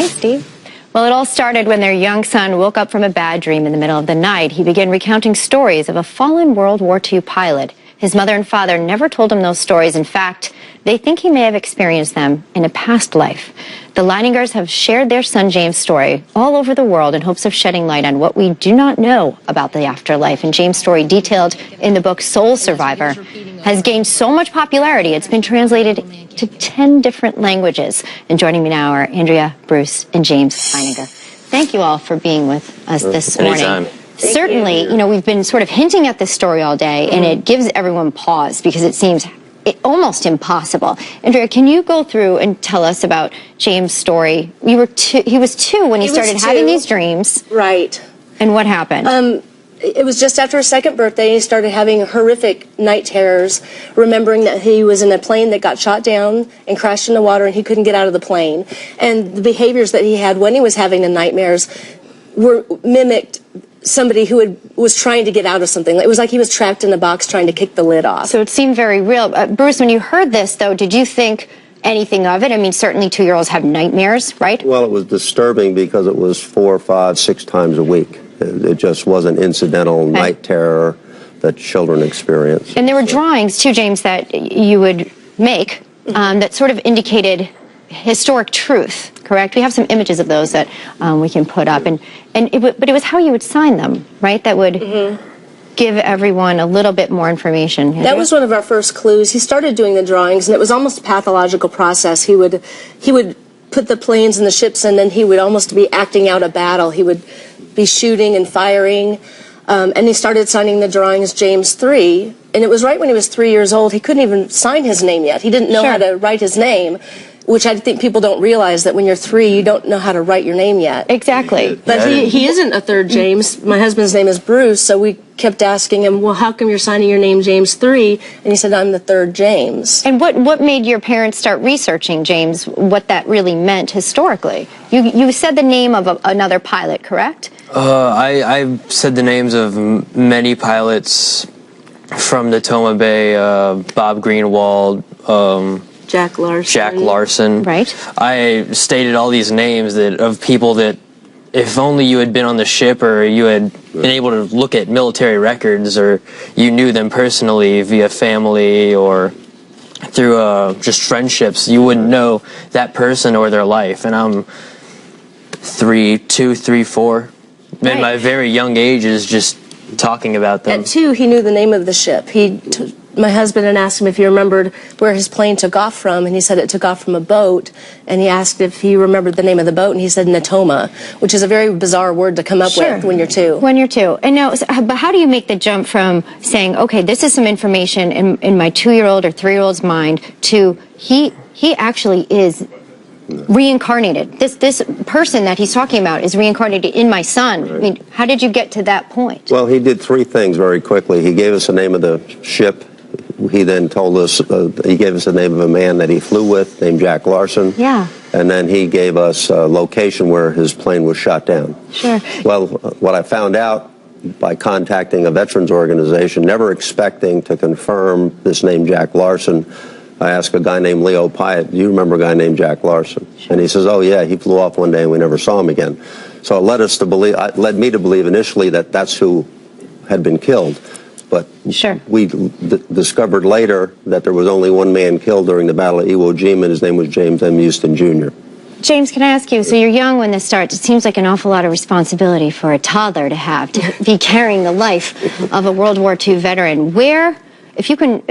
Thanks, Steve. Well, it all started when their young son woke up from a bad dream in the middle of the night. He began recounting stories of a fallen World War II pilot. His mother and father never told him those stories. In fact, they think he may have experienced them in a past life. The Leiningers have shared their son James' story all over the world in hopes of shedding light on what we do not know about the afterlife. And James' story, detailed in the book Soul Survivor, has gained so much popularity it's been translated to 10 different languages. And joining me now are Andrea, Bruce, and James Leininger. Thank you all for being with us this morning. Anytime. Certainly, you know, we've been sort of hinting at this story all day, and it gives everyone pause because it seems almost impossible. Andrea, can you go through and tell us about James' story? He was two when he started having these dreams. Right. And what happened? It was just after his second birthday. He started having horrific night terrors, remembering that he was in a plane that got shot down and crashed in the water, and he couldn't get out of the plane. And the behaviors that he had when he was having the nightmares were mimicked somebody who was trying to get out of something. It was like he was trapped in a box trying to kick the lid off. So it seemed very real. Bruce, when you heard this, though, did you think anything of it? I mean, certainly 2-year-olds have nightmares, right? Well, it was disturbing because it was 4, 5, 6 times a week. It just wasn't incidental night terror that children experience. And there were drawings, too, James, that you would make that sort of indicated historic truth, correct? We have some images of those that we can put up, but it was how you would sign them, right? That would give everyone a little bit more information. That was one of our first clues. He started doing the drawings, and it was almost a pathological process. He would put the planes and the ships in, and he would almost be acting out a battle. He would be shooting and firing, and he started signing the drawings James 3, and it was right when he was 3 years old. He couldn't even sign his name yet. He didn't know how to write his name, which I think people don't realize, that when you're 3, you don't know how to write your name yet. Exactly. But he isn't a third James. My husband's name is Bruce, so we kept asking him, well, how come you're signing your name James 3? And he said, I'm the third James. And what made your parents start researching, James, what that really meant historically? You said the name of another pilot, correct? I said the names of many pilots from the Toma Bay, Bob Greenwald, Jack Larson. Right. I stated all these names of people that, if only you had been on the ship or you had been able to look at military records or you knew them personally via family or through just friendships, you wouldn't know that person or their life. And I'm 2, 3, 4. Right. In my very young age is just talking about them. At 2, he knew the name of the ship. My husband had asked him if he remembered where his plane took off from, and he said it took off from a boat. And he asked if he remembered the name of the boat, and he said Natoma, which is a very bizarre word to come up with when you're 2. When you're 2. And now, but how do you make the jump from saying, okay, this is some information in my 2-year-old or 3-year-old's mind, to he actually is reincarnated. This person that he's talking about is reincarnated in my son. Right. I mean, how did you get to that point? Well, he did 3 things very quickly. He gave us the name of the ship. He then told us, he gave us the name of a man that he flew with named Jack Larson. Yeah. And then he gave us a location where his plane was shot down. Sure. Well, what I found out by contacting a veterans organization, never expecting to confirm this name Jack Larson, I asked a guy named Leo Pyatt, do you remember a guy named Jack Larson? Sure. And he says, oh yeah, he flew off one day and we never saw him again. So it led me to believe initially that that's who had been killed. But we discovered later that there was only one man killed during the Battle of Iwo Jima, and his name was James M. Huston Jr. James, can I ask you, so you're young when this starts. It seems like an awful lot of responsibility for a toddler to have, to be carrying the life of a World War II veteran. Where, if you can,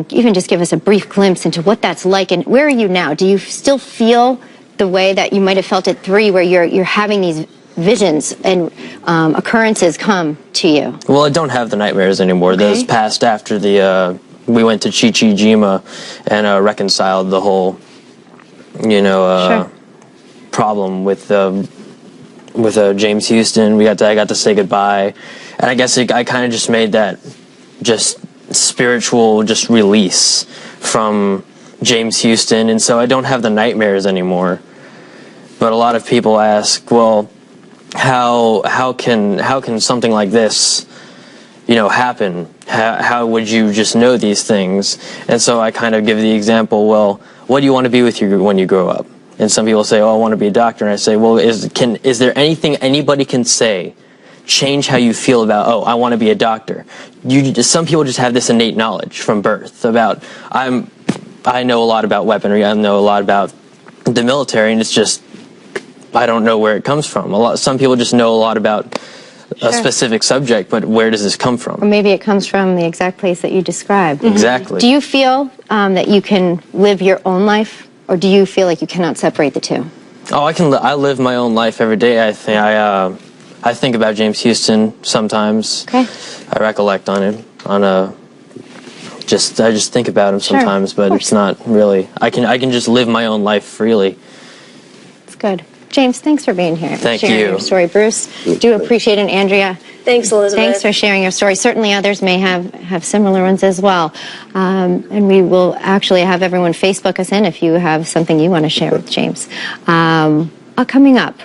even just give us a brief glimpse into what that's like, and where are you now? Do you still feel the way that you might have felt at 3, where you're having these visions and occurrences come to you? Well, I don't have the nightmares anymore. Okay. Those passed after we went to Chichijima and reconciled the whole, problem with James Huston. I got to say goodbye, and I guess I kind of just made that just spiritual release from James Huston, and so I don't have the nightmares anymore. But a lot of people ask, well, how can something like this, happen? How would you just know these things? And so I kind of give the example, well, what do you want to be when you grow up? And some people say, oh, I want to be a doctor. And I say, well, is there anything anybody can say change how you feel about, oh, I want to be a doctor? Some people just have this innate knowledge from birth about, I know a lot about weaponry, I know a lot about the military, and it's just, I don't know where it comes from. Some people just know a lot about a specific subject, but where does this come from? Or maybe it comes from the exact place that you described. Exactly. Do you feel that you can live your own life, or do you feel like you cannot separate the two? Oh, I live my own life every day. I think about James Huston sometimes. Okay. I recollect on him I just think about him sometimes, but it's not really. I can just live my own life freely. That's good. James, thanks for being here. Thank sharing you. Your story, Bruce. Do appreciate it, Andrea. Thanks, Elizabeth. Thanks for sharing your story. Certainly others may have similar ones as well. And we will actually have everyone Facebook us in if you have something you want to share with James. Coming up,